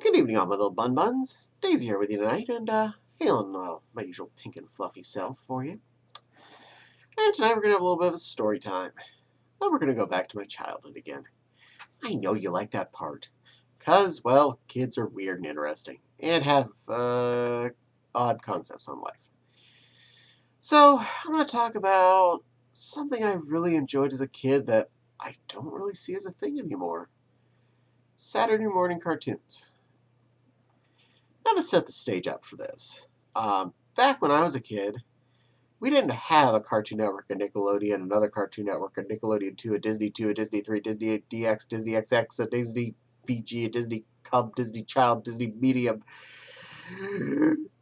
Good evening, all my little bun buns. Daisy here with you tonight, and feeling my usual pink and fluffy self for you. And tonight we're gonna have a little bit of a story time. And we're gonna go back to my childhood again. I know you like that part, cause well, kids are weird and interesting, and have odd concepts on life. So I'm gonna talk about something I really enjoyed as a kid that I don't really see as a thing anymore. Saturday morning cartoons. Now to set the stage up for this. Back when I was a kid, we didn't have a Cartoon Network, a Nickelodeon, another Cartoon Network, a Nickelodeon 2, a Disney 2, a Disney 3, Disney 8DX, Disney XX, a Disney VG, a Disney Cub, Disney Child, Disney Medium.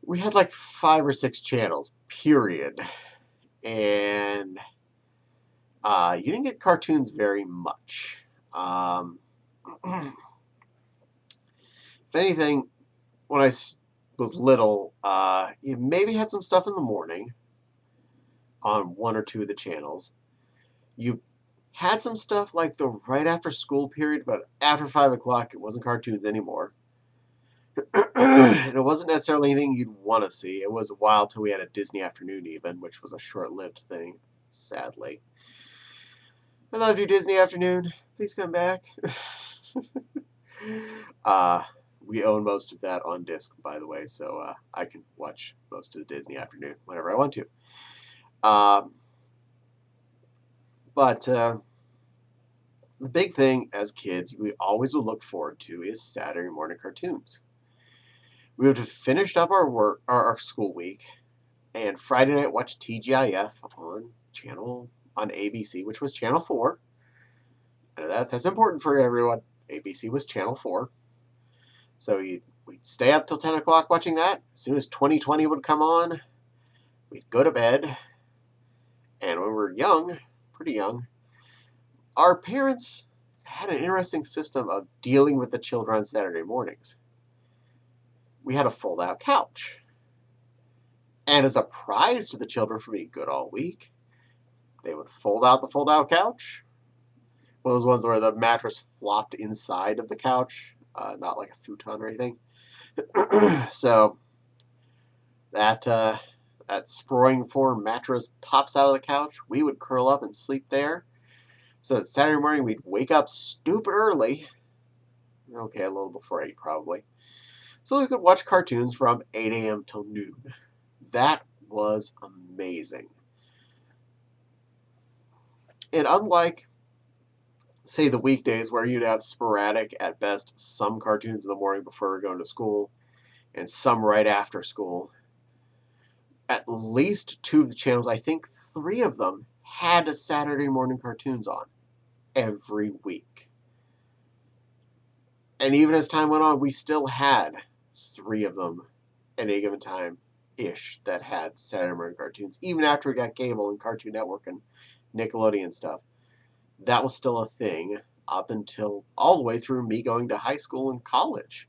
We had like 5 or 6 channels, period. And you didn't get cartoons very much. If anything, when I was little, you maybe had some stuff in the morning on 1 or 2 of the channels. You had some stuff like the right after school period, but after 5 o'clock, it wasn't cartoons anymore. And it wasn't necessarily anything you'd want to see. It was a while till we had a Disney afternoon even, which was a short-lived thing, sadly. I loved you, Disney afternoon. Please come back. We own most of that on disc, by the way, so I can watch most of the Disney afternoon whenever I want to. But the big thing as kids we always would look forward to is Saturday morning cartoons. We would have finished up our school week, and Friday night watch TGIF on ABC, which was Channel 4. I know that's important for everyone. ABC was Channel 4. So we'd stay up till 10 o'clock watching that. As soon as 2020 would come on, we'd go to bed. And when we were young, pretty young, our parents had an interesting system of dealing with the children on Saturday mornings. We had a fold-out couch. And as a prize to the children for being good all week, they would fold out the fold-out couch. One of those ones where the mattress flopped inside of the couch, not like a futon or anything. So that sprawling form mattress pops out of the couch. We would curl up and sleep there. So that Saturday morning we'd wake up stupid early. Okay, a little before 8 probably. So we could watch cartoons from 8 a.m. till noon. That was amazing. And unlike, say, the weekdays where you'd have sporadic, at best, some cartoons in the morning before we're going to school and some right after school, at least 2 of the channels, I think 3 of them, had a Saturday morning cartoons on every week. And even as time went on, we still had 3 of them at any given time-ish that had Saturday morning cartoons. Even after we got cable and Cartoon Network and Nickelodeon stuff, that was still a thing up until all the way through me going to high school and college.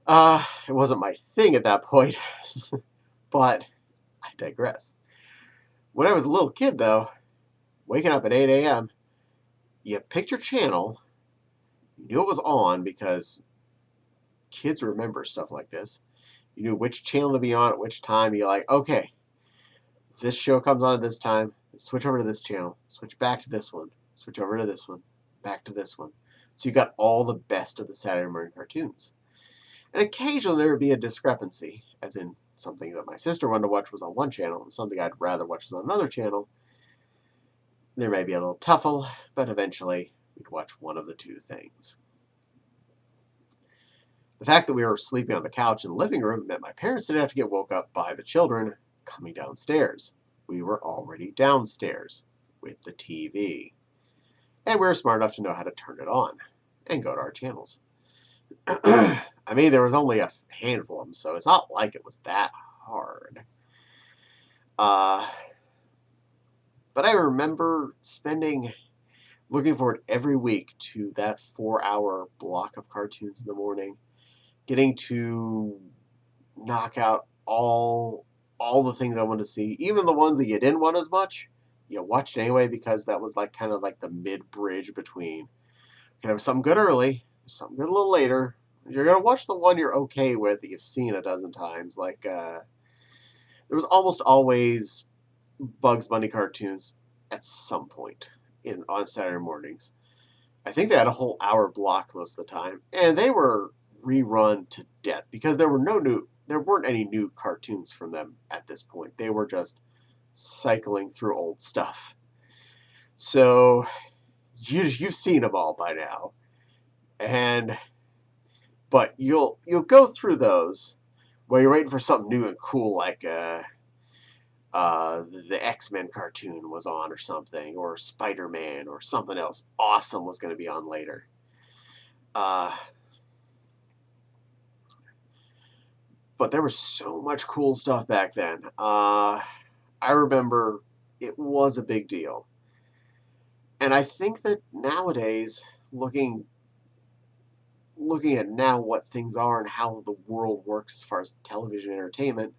It wasn't my thing at that point, but I digress. When I was a little kid, though, waking up at 8 a.m., you picked your channel, you knew it was on because kids remember stuff like this. You knew which channel to be on at which time. You're like, okay, this show comes on at this time, switch over to this channel, switch back to this one, switch over to this one, back to this one. So you got all the best of the Saturday morning cartoons. And occasionally there would be a discrepancy, as in something that my sister wanted to watch was on one channel and something I'd rather watch was on another channel. There may be a little tuffle, but eventually we'd watch one of the 2 things. The fact that we were sleeping on the couch in the living room meant my parents didn't have to get woke up by the children coming downstairs. We were already downstairs with the TV. And we were smart enough to know how to turn it on and go to our channels. I mean, there was only a handful of them, so it's not like it was that hard. But I remember looking forward every week to that 4-hour block of cartoons in the morning, getting to knock out all the things I wanted to see, even the ones that you didn't want as much. You watched anyway because that was kind of like the mid-bridge between, okay, there was something good early, something good a little later, You're gonna watch the one you're okay with that you've seen a dozen times. Like there was almost always Bugs Bunny cartoons at some point in on Saturday mornings. I think they had a whole hour block most of the time, and they were rerun to death because there weren't any new cartoons from them at this point. They were just cycling through old stuff. So you've seen them all by now, and but you'll go through those while you're waiting for something new and cool, like the X-Men cartoon was on or something, or Spider-Man or something else awesome was going to be on later. Uh, but there was so much cool stuff back then. I remember it was a big deal. And I think that nowadays, looking at now what things are and how the world works as far as television entertainment,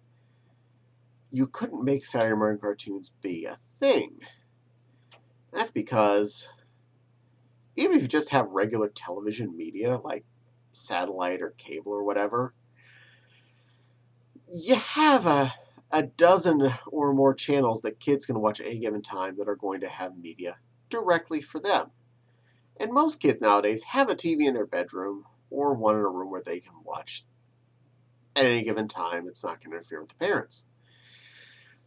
you couldn't make Saturday morning cartoons be a thing. That's because even if you just have regular television media like satellite or cable or whatever, you have a dozen or more channels that kids can watch at any given time that are going to have media directly for them. And most kids nowadays have a TV in their bedroom or one in a room where they can watch at any given time. It's not going to interfere with the parents.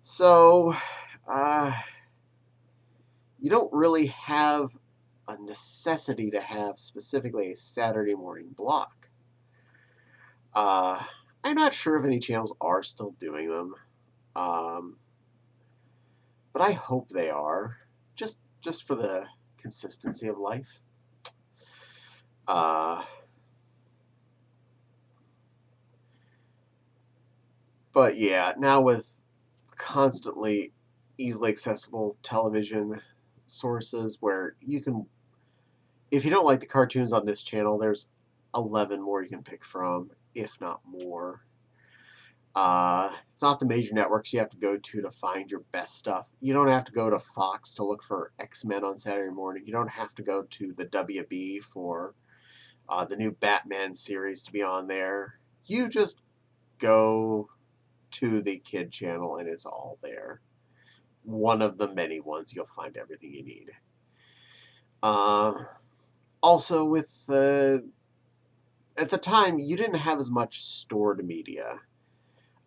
So, uh, you don't really have a necessity to have specifically a Saturday morning block. Uh, I'm not sure if any channels are still doing them, um, but I hope they are, just for the consistency of life. Uh, but yeah, now with constantly easily accessible television sources where you can, if you don't like the cartoons on this channel, there's 11 more you can pick from, if not more. It's not the major networks you have to go to find your best stuff. You don't have to go to Fox to look for X-Men on Saturday morning. You don't have to go to the WB for the new Batman series to be on there. You just go to the kid channel and it's all there. One of the many ones. You'll find everything you need. Also, at the time, you didn't have as much stored media.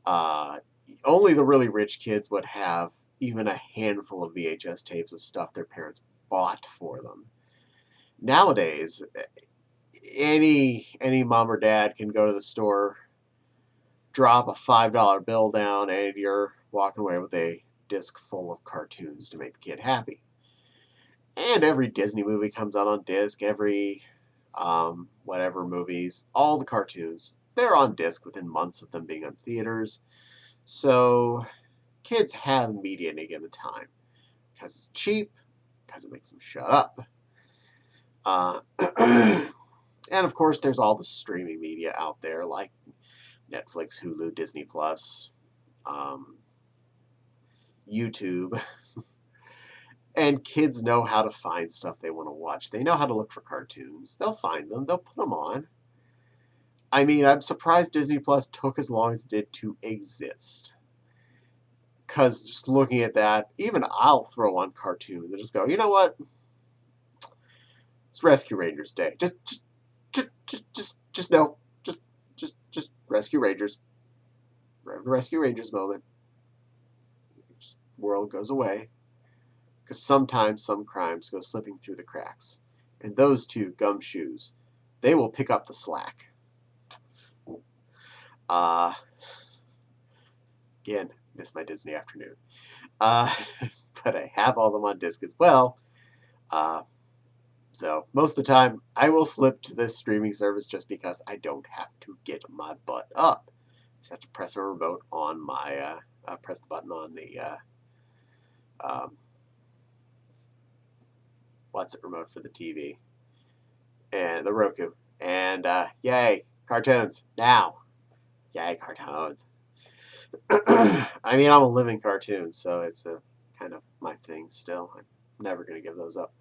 Uh, Only the really rich kids would have even a handful of VHS tapes of stuff their parents bought for them. Nowadays, any mom or dad can go to the store, drop a $5 bill down, and you're walking away with a disc full of cartoons to make the kid happy. And every Disney movie comes out on disc, every whatever movies, all the cartoons, they're on disc within months of them being on theaters. So kids have media at any given time because it's cheap, because it makes them shut up. Uh, and of course, there's all the streaming media out there like Netflix, Hulu, Disney Plus, um, YouTube. And kids know how to find stuff they want to watch. They know how to look for cartoons. They'll find them, they'll put them on. I mean, I'm surprised Disney Plus took as long as it did to exist. Because just looking at that, even I'll throw on cartoons and just go, you know what? It's Rescue Rangers Day. Just no. Just Rescue Rangers. Rescue Rangers moment. World goes away. Because sometimes some crimes go slipping through the cracks. And those two gumshoes, they will pick up the slack. Uh, Again, miss my Disney afternoon. Uh, but I have all of them on disc as well. So most of the time, I will slip to this streaming service just because I don't have to get my butt up. I just have to press a remote on my, press the button on the, um, what's it, remote for the TV and the Roku. And yay, cartoons now. Yay, cartoons. I mean, I'm a living cartoon, so it's a kind of my thing still. I'm never going to give those up.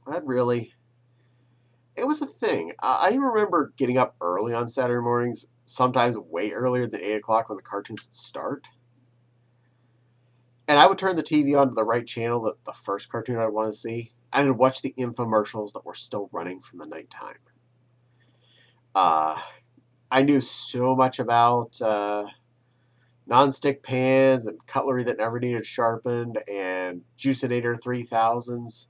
That really, was a thing. I remember getting up early on Saturday mornings, sometimes way earlier than 8 o'clock when the cartoons would start. And I would turn the TV on to the right channel, the first cartoon I'd want to see, and I'd watch the infomercials that were still running from the nighttime. I knew so much about non-stick pans and cutlery that never needed sharpened and Juicinator 3000s.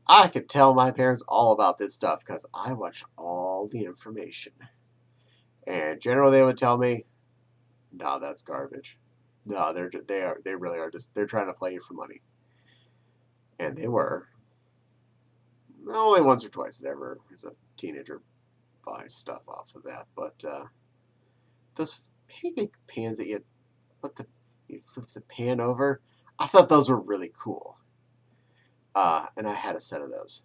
I could tell my parents all about this stuff because I watched all the information. And generally they would tell me, no, that's garbage. No, they really are just, they're trying to play you for money. And they were. Only once or twice did ever, as a teenager, buy stuff off of that. But those pancake pans that you flip the pan over, I thought those were really cool. And I had a set of those.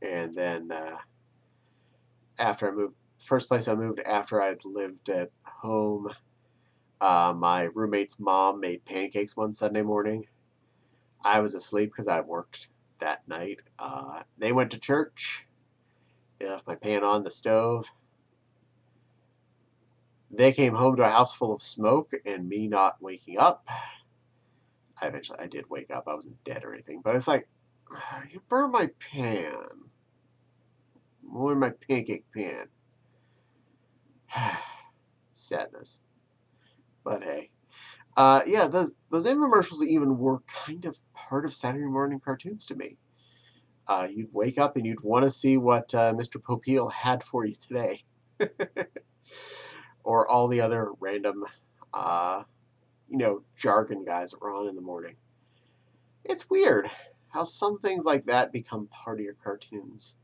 And then after I moved, first place I moved after I'd lived at home, my roommate's mom made pancakes one Sunday morning. I was asleep because I worked that night. They went to church. They left my pan on the stove. They came home to a house full of smoke and me not waking up. I did wake up. I wasn't dead or anything. But it's like, you burned my pan. More in my pancake pan. Sadness. But hey. Yeah, those infomercials even were kind of part of Saturday morning cartoons to me. You'd wake up and you'd want to see what Mr. Popeil had for you today. Or all the other random, jargon guys that were on in the morning. It's weird how some things like that become part of your cartoons.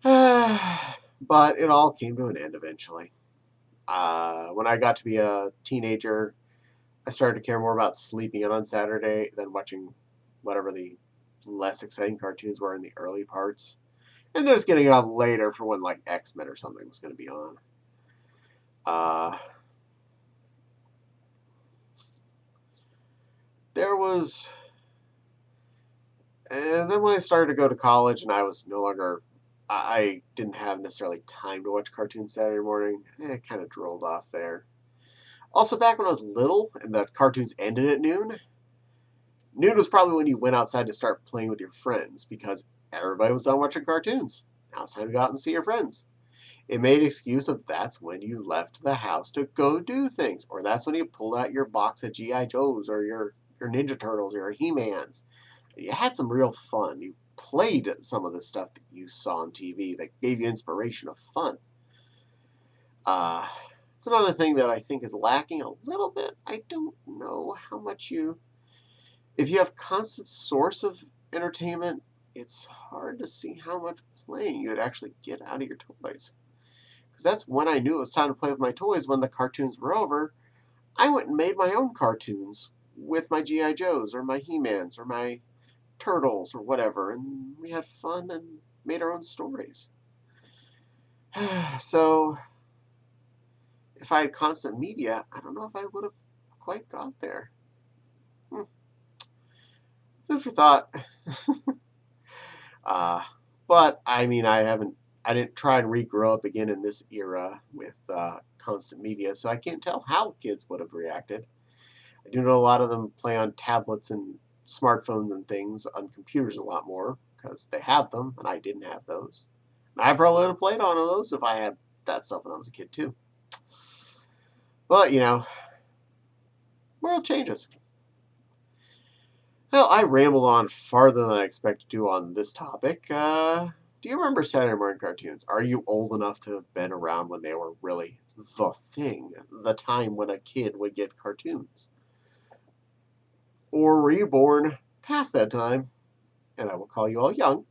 But it all came to an end eventually. When I got to be a teenager, I started to care more about sleeping in on Saturday than watching whatever the less exciting cartoons were in the early parts. And then it's getting up later for when like X-Men or something was going to be on. There was... And then when I started to go to college and I was no longer... I didn't have necessarily time to watch cartoons Saturday morning. It kind of drooled off there. Also, back when I was little and the cartoons ended at noon, noon was probably when you went outside to start playing with your friends because everybody was done watching cartoons. Now it's time to go out and see your friends. It made excuse of that's when you left the house to go do things, or that's when you pulled out your box of G.I. Joes or your Ninja Turtles or your He-Mans. You had some real fun. You played some of the stuff that you saw on TV that gave you inspiration of fun. It's another thing that I think is lacking a little bit. I don't know how much if you have constant source of entertainment, it's hard to see how much playing you would actually get out of your toys. Because that's when I knew it was time to play with my toys. When the cartoons were over, I went and made my own cartoons with my G.I. Joes or my He-Mans or my Turtles or whatever. And we had fun and made our own stories. So, if I had constant media, I don't know if I would have quite got there. Food for thought. But I mean, I didn't try and regrow up again in this era with constant media, so I can't tell how kids would have reacted. I do know a lot of them play on tablets and smartphones and things on computers a lot more because they have them, and I didn't have those. And I probably would have played on those if I had that stuff when I was a kid too. But world changes. Well, I rambled on farther than I expected to on this topic. Do you remember Saturday morning cartoons? Are you old enough to have been around when they were really the thing, the time when a kid would get cartoons? Or were you born past that time, and I will call you all young,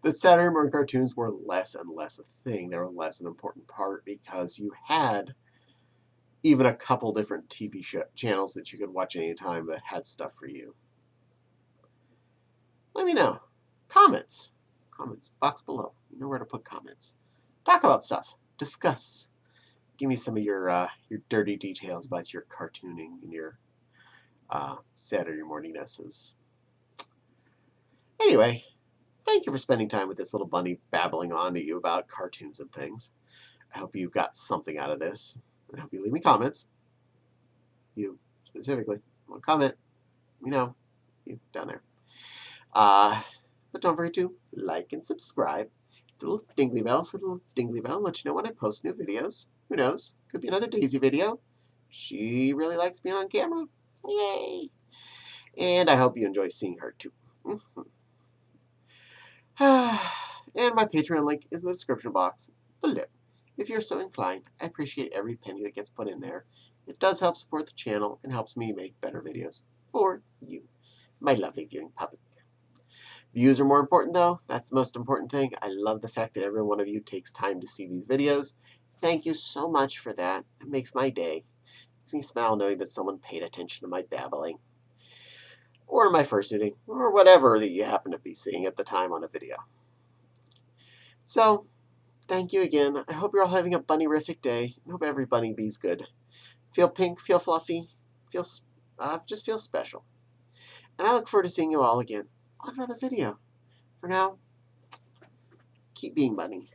that Saturday morning cartoons were less and less a thing. They were less an important part because you had even a couple different TV channels that you could watch anytime that had stuff for you. Let me know. Comments. Comments. Box below. You know where to put comments. Talk about stuff. Discuss. Give me some of your dirty details about your cartooning and your Saturday morningnesses. Anyway, thank you for spending time with this little bunny babbling on to you about cartoons and things. I hope you got something out of this. And I hope you leave me comments. You, specifically. Want to comment? You down there. But don't forget to like and subscribe. The little dingly bell for the little dingly bell. Let you know when I post new videos. Who knows? Could be another Daisy video. She really likes being on camera. Yay! And I hope you enjoy seeing her too. And my Patreon link is in the description box below. If you're so inclined, I appreciate every penny that gets put in there. It does help support the channel and helps me make better videos for you, my lovely viewing public. Views are more important though. That's the most important thing. I love the fact that every one of you takes time to see these videos. Thank you so much for that. It makes my day. It makes me smile knowing that someone paid attention to my babbling. Or my fursuiting, or whatever that you happen to be seeing at the time on a video. So, thank you again. I hope you're all having a bunny-rific day. I hope every bunny bee's good. Feel pink, feel fluffy, just feel special. And I look forward to seeing you all again on another video. For now, keep being bunny.